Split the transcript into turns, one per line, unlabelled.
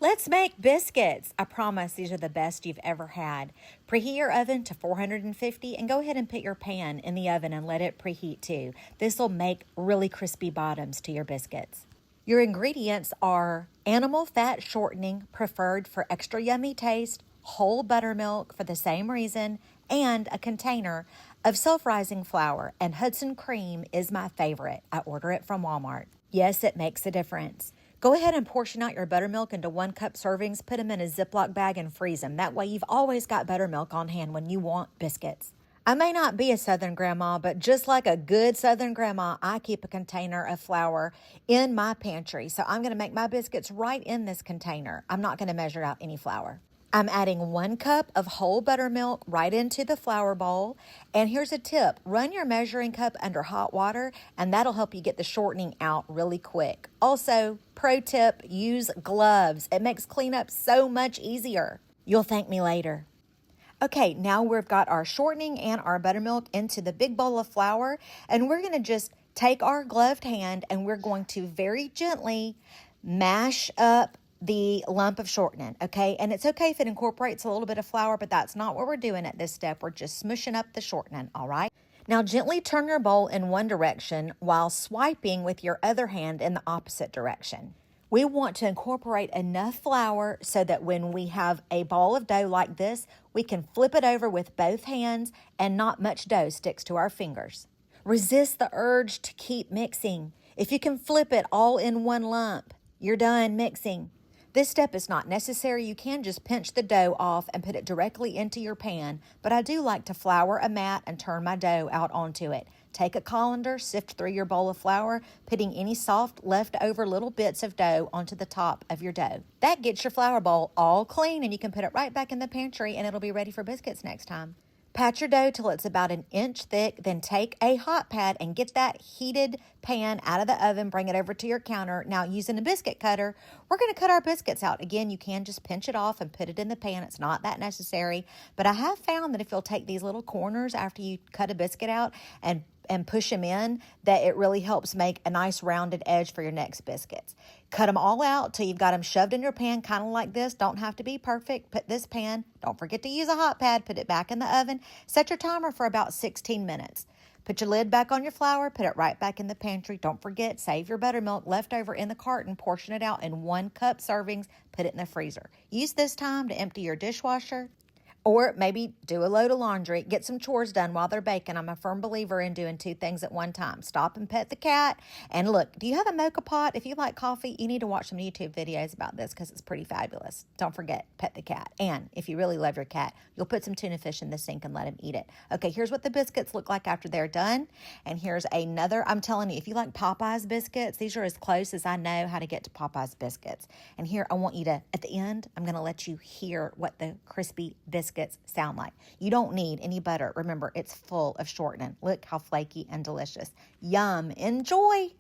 Let's make biscuits. I promise these are the best you've ever had. Preheat your oven to 450 and go ahead and put your pan in the oven and let it preheat too. This will make really crispy bottoms to your biscuits. Your ingredients are animal fat shortening preferred for extra yummy taste, whole buttermilk for the same reason, and a container of self-rising flour. And Hudson cream is my favorite. I order it from Walmart. Yes, it makes a difference. Go ahead and portion out your buttermilk into 1 cup servings. Put them in a Ziploc bag and freeze them. That way you've always got buttermilk on hand when you want biscuits. I may not be a Southern grandma, but just like a good Southern grandma, I keep a container of flour in my pantry. So I'm going to make my biscuits right in this container. I'm not going to measure out any flour. I'm adding 1 cup of whole buttermilk right into the flour bowl. And here's a tip. Run your measuring cup under hot water, and that'll help you get the shortening out really quick. Also, pro tip, use gloves. It makes cleanup so much easier. You'll thank me later. Okay, now we've got our shortening and our buttermilk into the big bowl of flour, and we're going to just take our gloved hand and we're going to very gently mash up the lump of shortening, okay? And it's okay if it incorporates a little bit of flour, but that's not what we're doing at this step. We're just smushing up the shortening, all right? Now gently turn your bowl in one direction while swiping with your other hand in the opposite direction. We want to incorporate enough flour so that when we have a ball of dough like this, we can flip it over with both hands and not much dough sticks to our fingers. Resist the urge to keep mixing. If you can flip it all in one lump, you're done mixing. This step is not necessary. You can just pinch the dough off and put it directly into your pan, but I do like to flour a mat and turn my dough out onto it. Take a colander, sift through your bowl of flour, putting any soft leftover little bits of dough onto the top of your dough. That gets your flour bowl all clean, and you can put it right back in the pantry and it'll be ready for biscuits next time. Pat your dough till it's about 1 inch thick, then take a hot pad and get that heated pan out of the oven, bring it over to your counter. Now, using a biscuit cutter, we're going to cut our biscuits out. Again, you can just pinch it off and put it in the pan. It's not that necessary, but I have found that if you'll take these little corners after you cut a biscuit out and push them in, that it really helps make a nice rounded edge for your next biscuits. Cut them all out till you've got them shoved in your pan, kind of like this. Don't have to be perfect. Put this pan, don't forget to use a hot pad, put it back in the oven. Set your timer for about 16 minutes. Put your lid back on your flour, put it right back in the pantry. Don't forget, save your buttermilk left over in the carton, portion it out in 1 cup servings, put it in the freezer. Use this time to empty your dishwasher, or maybe do a load of laundry. Get some chores done while they're baking. I'm a firm believer in doing 2 things at one time. Stop and pet the cat. And look, do you have a mocha pot? If you like coffee, you need to watch some YouTube videos about this because it's pretty fabulous. Don't forget, pet the cat. And if you really love your cat, you'll put some tuna fish in the sink and let him eat it. Okay, here's what the biscuits look like after they're done. And here's another. I'm telling you, if you like Popeyes biscuits, these are as close as I know how to get to Popeyes biscuits. And here, I want you to, at the end, I'm going to let you hear what the crispy biscuits sound like. You don't need any butter. Remember, it's full of shortening. Look how flaky and delicious. Yum. Enjoy.